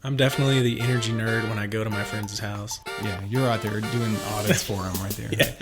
I'm definitely the energy nerd when I go to my friend's house. Yeah, you're out there doing audits for them right there. Yeah.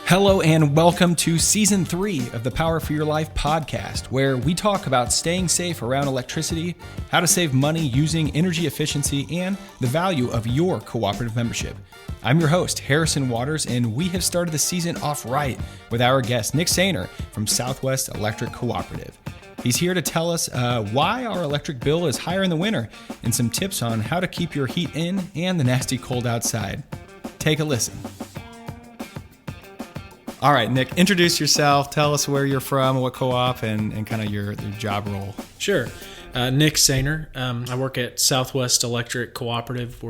Hello and welcome to Season 3 of the Power for Your Life podcast, where we talk about staying safe around electricity, how to save money using energy efficiency, and the value of your cooperative membership. I'm your host, Harrison Waters, and we have started the season off right with our guest, Nick Seiner from Southwest Electric Cooperative. He's here to tell us why our electric bill is higher in the winter and some tips on how to keep your heat in and the nasty cold outside. Take a listen. All right, Nick, introduce yourself. Tell us where you're from, what co-op, and kind of your job role. Sure. Nick Seiner. I work at Southwest Electric Cooperative.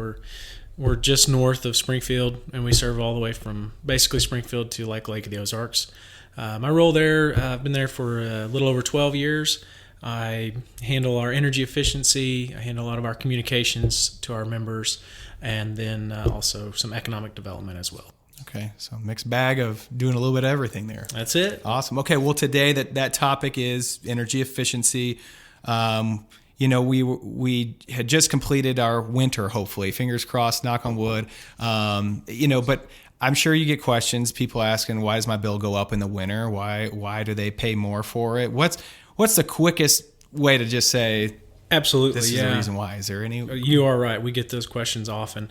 We're just north of Springfield, and we serve all the way from basically Springfield to Lake of the Ozarks. My role there, I've been there for a little over 12 years. I handle our energy efficiency. I handle a lot of our communications to our members, and then also some economic development as well. Okay, so mixed bag of doing a little bit of everything there. That's it. Awesome. Okay, well, today that topic is energy efficiency. We had just completed our winter, hopefully. Fingers crossed, knock on wood. But I'm sure you get questions, people asking, why does my bill go up in the winter? Why do they pay more for it? What's the quickest way to just say, absolutely, this is the reason why? Is there any? You are right. We get those questions often.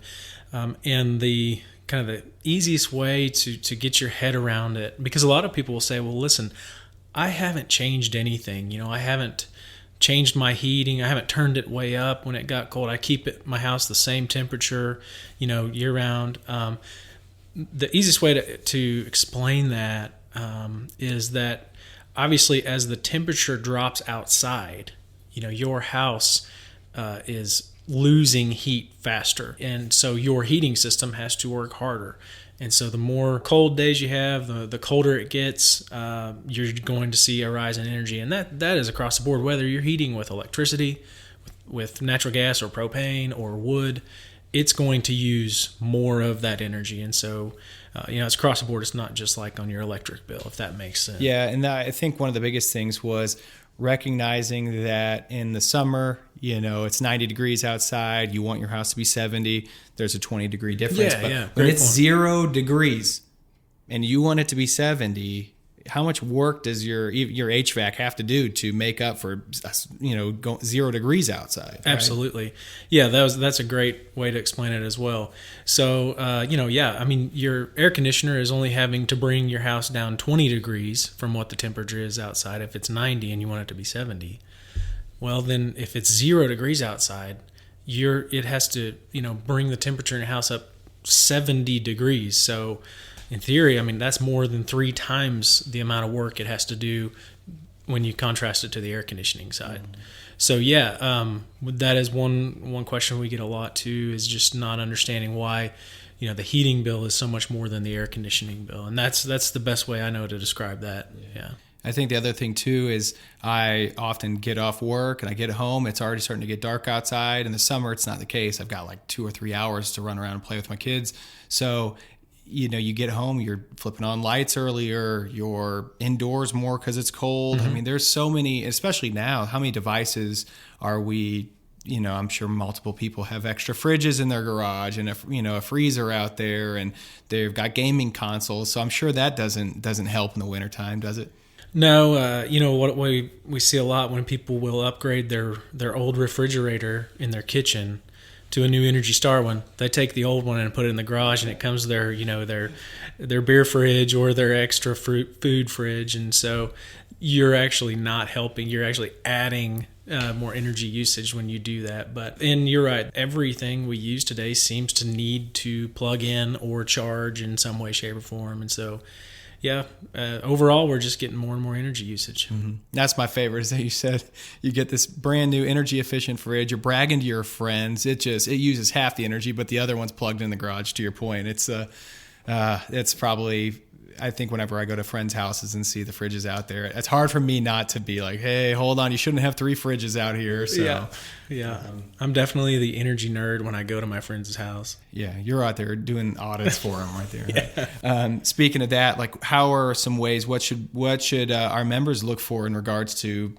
And the kind of the easiest way to get your head around it, because a lot of people will say, well, listen, I haven't changed anything. I haven't changed my heating. I haven't turned it way up when it got cold. I keep my house the same temperature, year round. The easiest way to explain that is that obviously as the temperature drops outside, your house is losing heat faster. And so your heating system has to work harder. And so the more cold days you have, the colder it gets, you're going to see a rise in energy. And that is across the board, whether you're heating with electricity, with natural gas or propane or wood, it's going to use more of that energy. And so, it's across the board. It's not just like on your electric bill, if that makes sense. Yeah, and I think one of the biggest things was recognizing that in the summer, it's 90 degrees outside. You want your house to be 70. There's a 20-degree difference. Yeah. But it's 0 degrees and you want it to be 70. How much work does your HVAC have to do to make up for 0 degrees outside? Right? Absolutely. Yeah, that's a great way to explain it as well. So, your air conditioner is only having to bring your house down 20 degrees from what the temperature is outside. If it's 90 and you want it to be 70, well, then if it's 0 degrees outside, it has to bring the temperature in your house up 70 degrees. So in theory, that's more than 3 times the amount of work it has to do when you contrast it to the air conditioning side. Mm-hmm. So that is one question we get a lot too, is just not understanding why the heating bill is so much more than the air conditioning bill. And that's the best way I know to describe that. Yeah. I think the other thing too is I often get off work and I get home, it's already starting to get dark outside. In the summer, it's not the case. I've got like 2 or 3 hours to run around and play with my kids. So you get home, you're flipping on lights earlier, you're indoors more because it's cold. Mm-hmm. There's so many, especially now, how many devices are we, I'm sure multiple people have extra fridges in their garage and a freezer out there, and they've got gaming consoles. So I'm sure that doesn't help in the wintertime, does it? No, what we see a lot when people will upgrade their old refrigerator in their kitchen to a new Energy Star one. They take the old one and put it in the garage, and it comes their beer fridge or their extra food fridge. And so you're actually not helping. You're actually adding more energy usage when you do that. And you're right. Everything we use today seems to need to plug in or charge in some way, shape, or form. And so, overall, we're just getting more and more energy usage. Mm-hmm. That's my favorite, is that you said you get this brand new energy efficient fridge. You're bragging to your friends. It uses half the energy, but the other one's plugged in the garage. To your point, it's probably, I think whenever I go to friends' houses and see the fridges out there, it's hard for me not to be like, hey, hold on, you shouldn't have 3 fridges out here. So, yeah. I'm definitely the energy nerd when I go to my friend's house. Yeah, you're out there doing audits for them right there. Yeah. Speaking of that, like, how are some ways? What should our members look for in regards to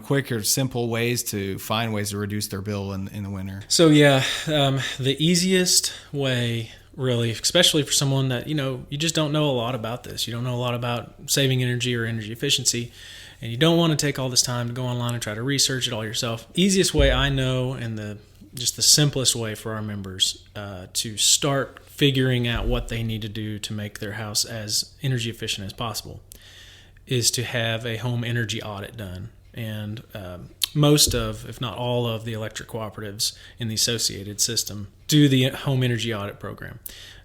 quicker, simple ways to find ways to reduce their bill in the winter? So yeah, the easiest way, really, especially for someone that you just don't know a lot about this. You don't know a lot about saving energy or energy efficiency, and you don't want to take all this time to go online and try to research it all yourself. Easiest way I know, and the simplest way for our members to start figuring out what they need to do to make their house as energy efficient as possible, is to have a home energy audit done. And most of, if not all of, the electric cooperatives in the associated system do the home energy audit program.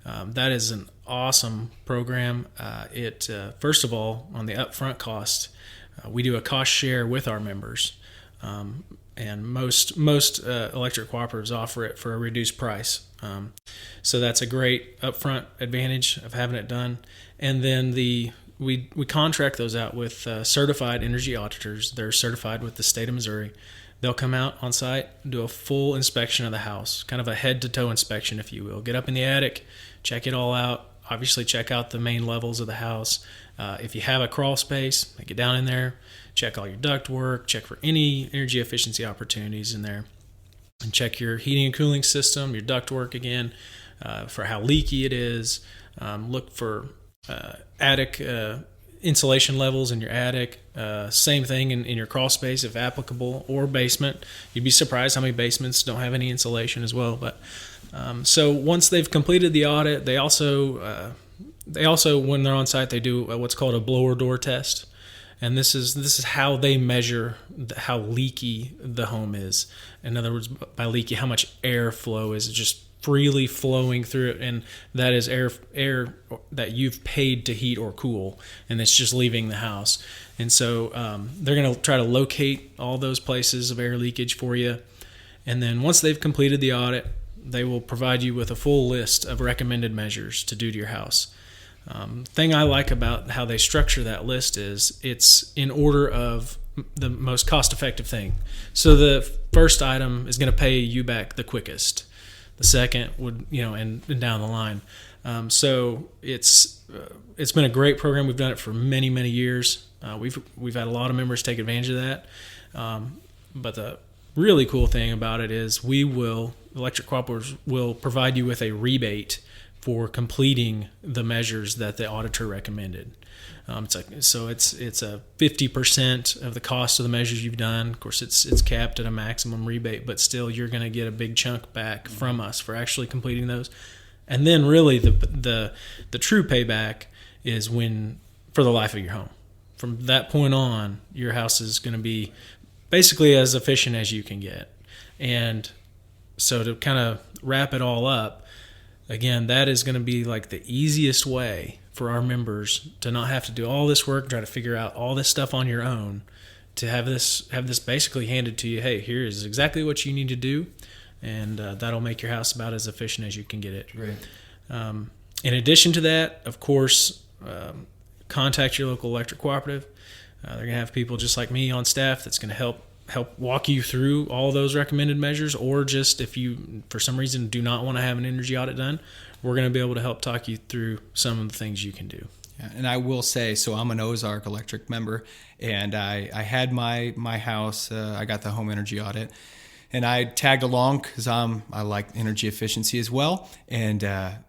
That is an awesome program. It first of all, on the upfront cost, we do a cost share with our members, and most electric cooperatives offer it for a reduced price. So that's a great upfront advantage of having it done. And then we contract those out with certified energy auditors. They're certified with the state of Missouri. They'll come out on site, do a full inspection of the house, kind of a head-to-toe inspection, if you will. Get up in the attic, check it all out. Obviously, check out the main levels of the house. If you have a crawl space, get down in there, check all your duct work, check for any energy efficiency opportunities in there, and check your heating and cooling system, your duct work again, for how leaky it is. Look for attic insulation levels in your attic. Same thing in your crawl space if applicable, or basement. You'd be surprised how many basements don't have any insulation as well. But so once they've completed the audit, they also when they're on site, they do what's called a blower door test. And this is how they measure how leaky the home is. In other words, by leaky, how much airflow is just freely flowing through it, and that is air that you've paid to heat or cool, and it's just leaving the house. And so they're going to try to locate all those places of air leakage for you. And then once they've completed the audit, they will provide you with a full list of recommended measures to do to your house. Thing I like about how they structure that list is it's in order of the most cost-effective thing. So the first item is going to pay you back the quickest. The second would, and down the line. So it's been a great program. We've done it for many, many years. We've had a lot of members take advantage of that. But the really cool thing about it is electric cooperatives will provide you with a rebate for completing the measures that the auditor recommended. It's a 50% of the cost of the measures you've done. Of course, it's capped at a maximum rebate, but still you're going to get a big chunk back from us for actually completing those. And then really the true payback is for the life of your home. From that point on, your house is going to be basically as efficient as you can get. And so to kind of wrap it all up, again, that is going to be like the easiest way for our members to not have to do all this work, try to figure out all this stuff on your own, to have this basically handed to you. Hey, here is exactly what you need to do, and that'll make your house about as efficient as you can get it. Right. In addition to that, of course, contact your local electric cooperative. They're going to have people just like me on staff that's going to help walk you through all those recommended measures, or just if you, for some reason, do not want to have an energy audit done, we're going to be able to help talk you through some of the things you can do. Yeah, and I will say, so I'm an Ozark Electric member, and I had my house, I got the home energy audit, and I tagged along because I like energy efficiency as well, and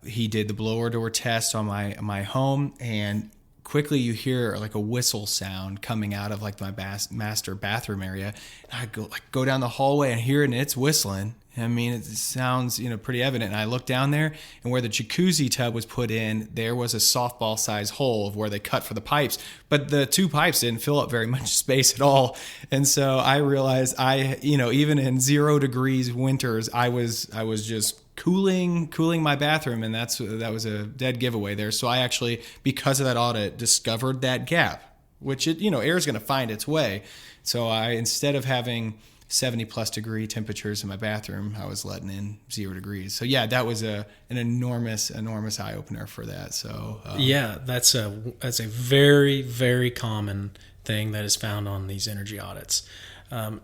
he did the blower door test on my home, and quickly you hear like a whistle sound coming out of like my master bathroom area. And I go down the hallway and hear it, and it's whistling. I mean, it sounds, pretty evident. And I look down there, and where the jacuzzi tub was put in, there was a softball size hole of where they cut for the pipes, but the two pipes didn't fill up very much space at all. And so I realized even in 0 degrees winters, I was just cooling my bathroom, and that was a dead giveaway there. So I actually, because of that audit, discovered that gap, which air is going to find its way. So instead of having 70 plus degree temperatures in my bathroom, I was letting in 0 degrees. So yeah, that was an enormous eye opener for that. So yeah, that's a very, very common thing that is found on these energy audits. And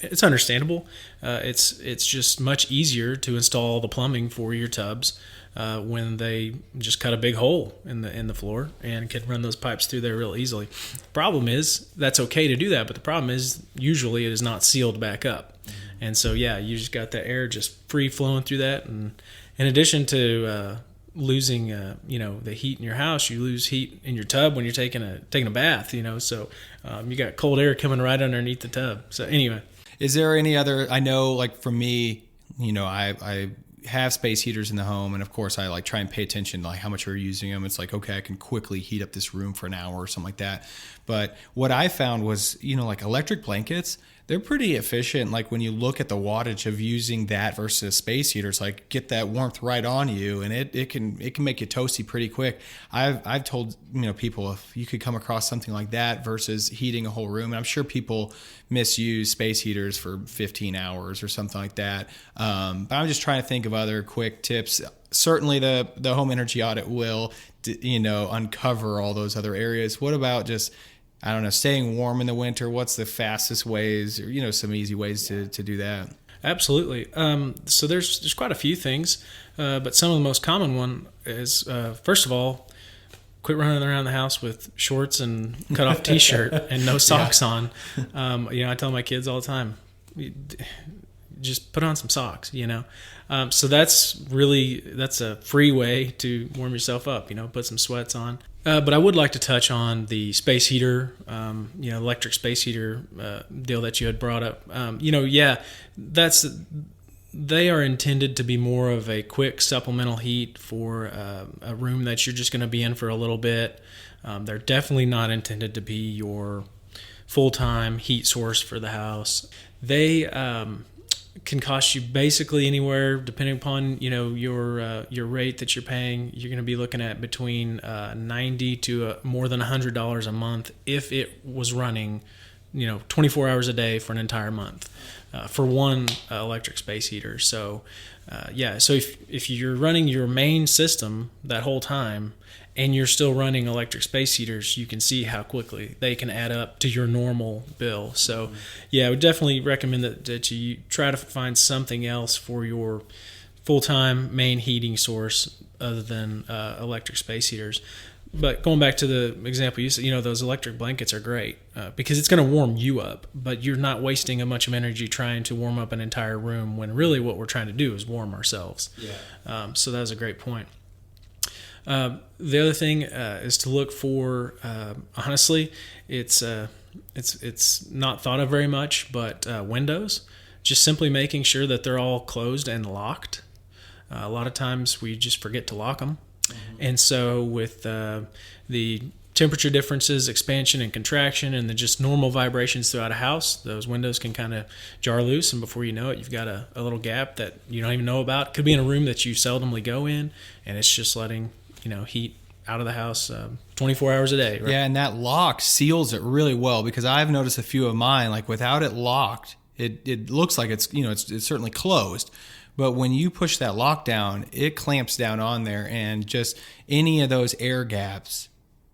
it's understandable. It's just much easier to install the plumbing for your tubs when they just cut a big hole in the floor and can run those pipes through there real easily. The problem is that's okay to do that, but the problem is usually it is not sealed back up. And so, you just got that air just free flowing through that. And in addition to losing, the heat in your house, you lose heat in your tub when you're taking a bath. So you got cold air coming right underneath the tub. So anyway, is there any other? I know, like for me, I have space heaters in the home, and of course I like try and pay attention to like how much we're using them. It's like, okay, I can quickly heat up this room for an hour or something like that. But what I found was, like electric blankets, they're pretty efficient. Like when you look at the wattage of using that versus a space heater, it's like get that warmth right on you, and it can make you toasty pretty quick. I've told people if you could come across something like that versus heating a whole room, and I'm sure people misuse space heaters for 15 hours or something like that. But I'm just trying to think of other quick tips. Certainly the home energy audit will uncover all those other areas. What about just, I don't know, staying warm in the winter? What's the fastest ways, or some easy ways to do that? Absolutely. So there's quite a few things, but some of the most common one is first of all, quit running around the house with shorts and cut off t-shirt and no socks on. I tell my kids all the time, just put on some socks. So that's a free way to warm yourself up. Put some sweats on. But I would like to touch on the space heater, electric space heater deal that you had brought up. They are intended to be more of a quick supplemental heat for a room that you're just going to be in for a little bit. They're definitely not intended to be your full-time heat source for the house. They can cost you basically anywhere, depending upon your rate that you're paying. You're going to be looking at between $90 to more than $100 a month if it was running 24 hours a day for an entire month for one electric space heater. So so if you're running your main system that whole time and you're still running electric space heaters, you can see how quickly they can add up to your normal bill. So I would definitely recommend that you try to find something else for your full-time main heating source other than electric space heaters. But going back to the example you said, those electric blankets are great because it's going to warm you up, but you're not wasting a bunch of energy trying to warm up an entire room when really what we're trying to do is warm ourselves. So that was a great point. The other thing is to look for, honestly, it's not thought of very much, but windows. Just simply making sure that they're all closed and locked. A lot of times we just forget to lock them. And so with the temperature differences, expansion and contraction, and the just normal vibrations throughout a house, those windows can kind of jar loose, and before you know it, you've got a little gap that you don't even know about. It could be in a room that you seldomly go in, and it's just letting heat out of the house 24 hours a day. Right? Yeah, and that lock seals it really well, because I've noticed a few of mine, like without it locked, it looks like it's it's certainly closed. But when you push that lock down, it clamps down on there, and just any of those air gaps,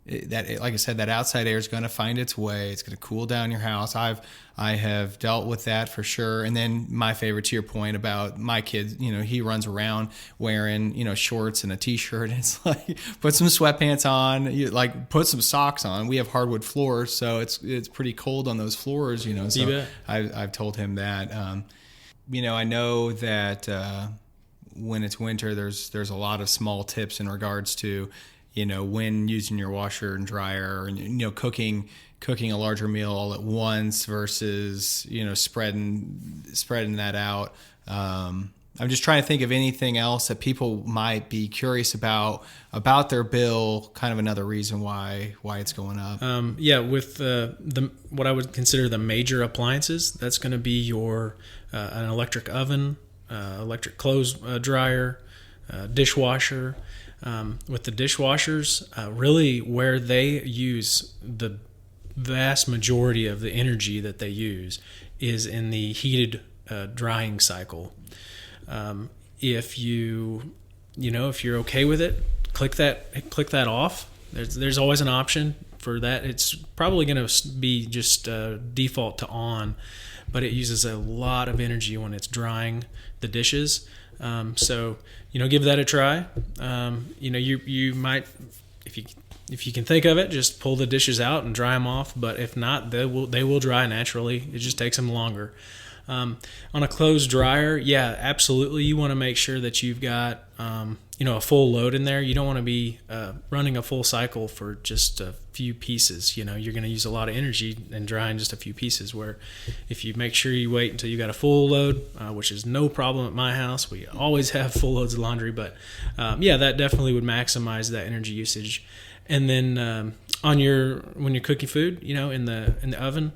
like I said, that outside air is going to find its way. It's going to cool down your house. I have dealt with that for sure. And then my favorite, to your point about my kid, he runs around wearing, shorts and a t-shirt. And it's like, put some sweatpants on, put some socks on. We have hardwood floors, so it's pretty cold on those floors, So I've told him that. I know that when it's winter, there's a lot of small tips in regards to, when using your washer and dryer, and cooking a larger meal all at once versus spreading that out. I'm just trying to think of anything else that people might be curious about their bill. Kind of another reason why it's going up. With the what I would consider the major appliances, that's going to be your an electric oven, electric clothes dryer, dishwasher. With the dishwashers, really where they use the vast majority of the energy that they use is in the heated drying cycle. If if you're okay with it, click that off. There's always an option for that. It's probably going to be just default to on, but it uses a lot of energy when it's drying the dishes. So, give that a try. You might, if you can think of it, just pull the dishes out and dry them off. But if not, they will dry naturally. It just takes them longer. On a clothes dryer, yeah, absolutely. You want to make sure that you've got a full load in there. You don't want to be running a full cycle for just a few pieces. You're going to use a lot of energy in drying just a few pieces, where if you make sure you wait until you got a full load, which is no problem at my house, we always have full loads of laundry, but that definitely would maximize that energy usage. And then when you're cooking food, in the oven,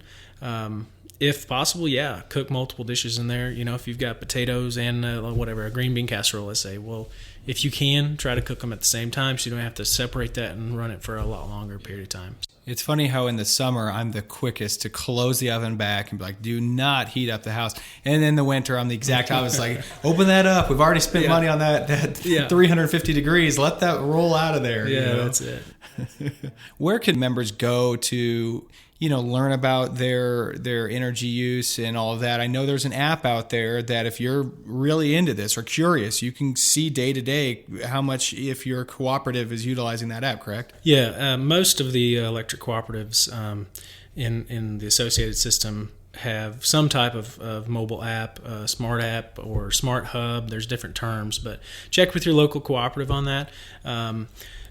if possible, cook multiple dishes in there. If you've got potatoes and a green bean casserole, let's say, well, if you can, try to cook them at the same time so you don't have to separate that and run it for a lot longer period of time. It's funny how in the summer I'm the quickest to close the oven back and be like, do not heat up the house. And in the winter I'm the exact opposite. Like, open that up. We've already spent money on that 350 degrees. Let that roll out of there. Yeah, that's it. Where can members go to learn about their energy use and all of that? I know there's an app out there that if you're really into this or curious, you can see day to day how much, if your cooperative is utilizing that app, correct? Yeah, most of the electric cooperatives in the associated system have some type of mobile app, smart app, or smart hub. There's different terms, but check with your local cooperative on that.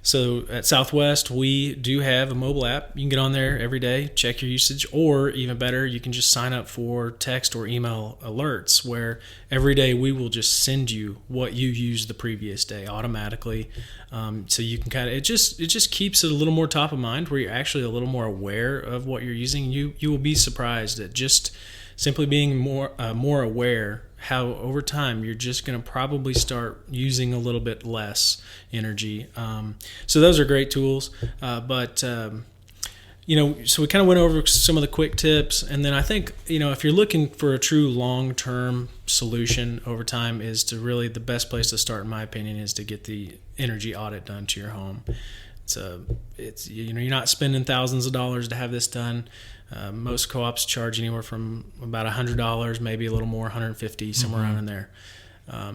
So at Southwest, we do have a mobile app. You can get on there every day, check your usage, or even better, you can just sign up for text or email alerts, where every day we will just send you what you used the previous day automatically. So you can it just keeps it a little more top of mind, where you're actually a little more aware of what you're using. You will be surprised at just simply being more aware how over time you're just going to probably start using a little bit less energy. So those are great tools. So we kind of went over some of the quick tips. And then I think, if you're looking for a true long-term solution over time, is to really, the best place to start, in my opinion, is to get the energy audit done to your home. It's you're not spending thousands of dollars to have this done. Most co-ops charge anywhere from about $100, maybe a little more, $150, somewhere around in there.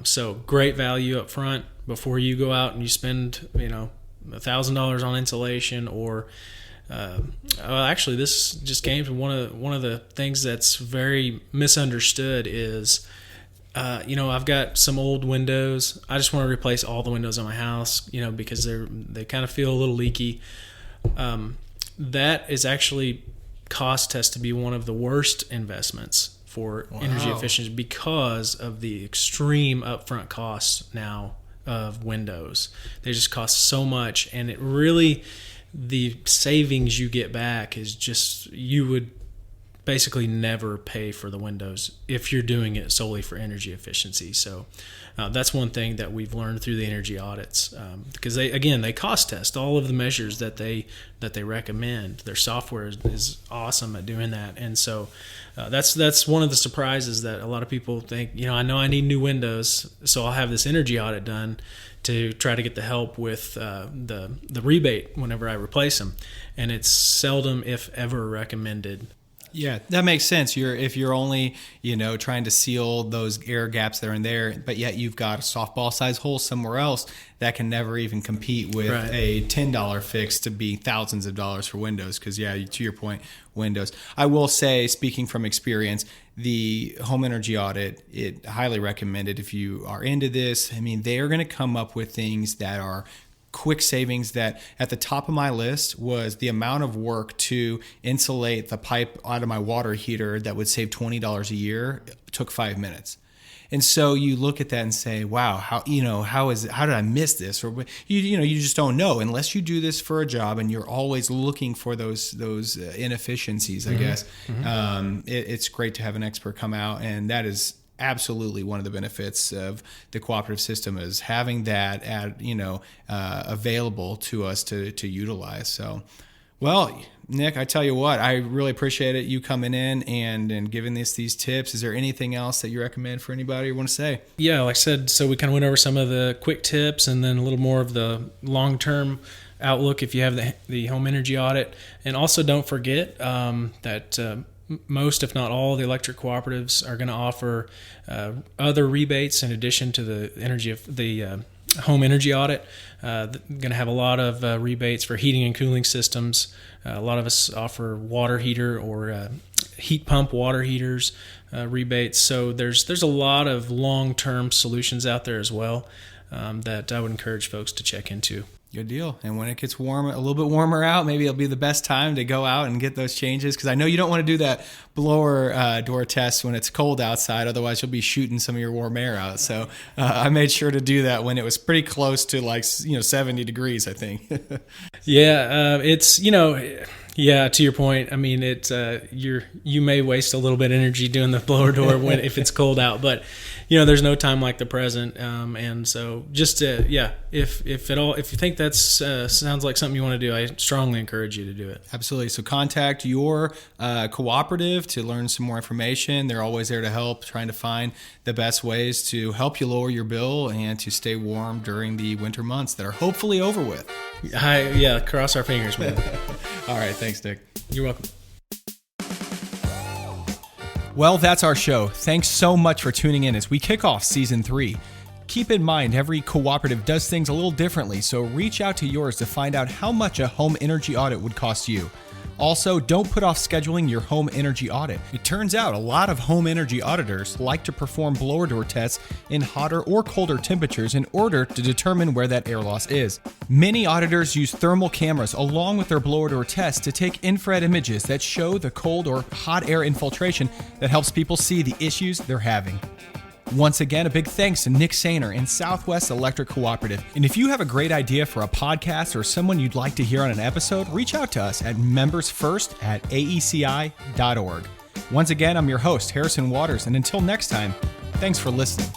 So great value up front before you go out and you spend, $1,000 on insulation, or actually, this just came from one of the things that's very misunderstood is, I've got some old windows. I just want to replace all the windows in my house, because they kind of feel a little leaky. That is actually cost test to be one of the worst investments for energy efficiency, because of the extreme upfront costs now of windows. They just cost so much, and it really, the savings you get back is just, you would basically never pay for the windows if you're doing it solely for energy efficiency. So that's one thing that we've learned through the energy audits, because they cost test all of the measures that they recommend. Their software is awesome at doing that, and so that's one of the surprises that a lot of people think. I know I need new windows, so I'll have this energy audit done to try to get the help with the rebate whenever I replace them, and it's seldom, if ever, recommended. Yeah, that makes sense. If you're only, trying to seal those air gaps there and there, but yet you've got a softball size hole somewhere else, that can never even compete with a $10 fix to be thousands of dollars for windows. Because, to your point, windows. I will say, speaking from experience, the home energy audit, it highly recommended if you are into this. I mean, they are going to come up with things that are quick savings. That at the top of my list was the amount of work to insulate the pipe out of my water heater that would save $20 a year. It took 5 minutes. And so you look at that and say, wow, how did I miss this? Or you just don't know unless you do this for a job, and you're always looking for those inefficiencies, I guess. It's great to have an expert come out, and that is absolutely one of the benefits of the cooperative system, is having that available to us to utilize. So, well, Nick, I tell you what, I really appreciate it, you coming in and giving us these tips. Is there anything else that you recommend for anybody you want to say? Yeah, like I said, so we kind of went over some of the quick tips, and then a little more of the long-term outlook if you have the home energy audit. And also don't forget that most, if not all, the electric cooperatives are going to offer other rebates in addition to the energy of the home energy audit. Going to have a lot of rebates for heating and cooling systems. A lot of us offer water heater or heat pump water heaters rebates. So there's a lot of long-term solutions out there as well that I would encourage folks to check into. Good deal. And when it gets warm, a little bit warmer out, maybe it'll be the best time to go out and get those changes, because I know you don't want to do that blower door test when it's cold outside. Otherwise, you'll be shooting some of your warm air out. So I made sure to do that when it was pretty close to 70 degrees, I think. Yeah, it's yeah. To your point, I mean, it's you may waste a little bit of energy doing the blower door if it's cold out, but there's no time like the present, and so just if you think that's sounds like something you want to do, I strongly encourage you to do it. Absolutely. So contact your cooperative to learn some more information. They're always there to help, trying to find the best ways to help you lower your bill and to stay warm during the winter months that are hopefully over with. Yeah, cross our fingers, man. All right. Thanks, Nick. You're welcome. Well, that's our show. Thanks so much for tuning in as we kick off Season 3. Keep in mind, every cooperative does things a little differently, so reach out to yours to find out how much a home energy audit would cost you. Also, don't put off scheduling your home energy audit. It turns out a lot of home energy auditors like to perform blower door tests in hotter or colder temperatures in order to determine where that air loss is. Many auditors use thermal cameras along with their blower door tests to take infrared images that show the cold or hot air infiltration that helps people see the issues they're having. Once again, a big thanks to Nick Seiner and Southwest Electric Cooperative. And if you have a great idea for a podcast or someone you'd like to hear on an episode, reach out to us at membersfirst@aeci.org. Once again, I'm your host, Harrison Waters, and until next time, thanks for listening.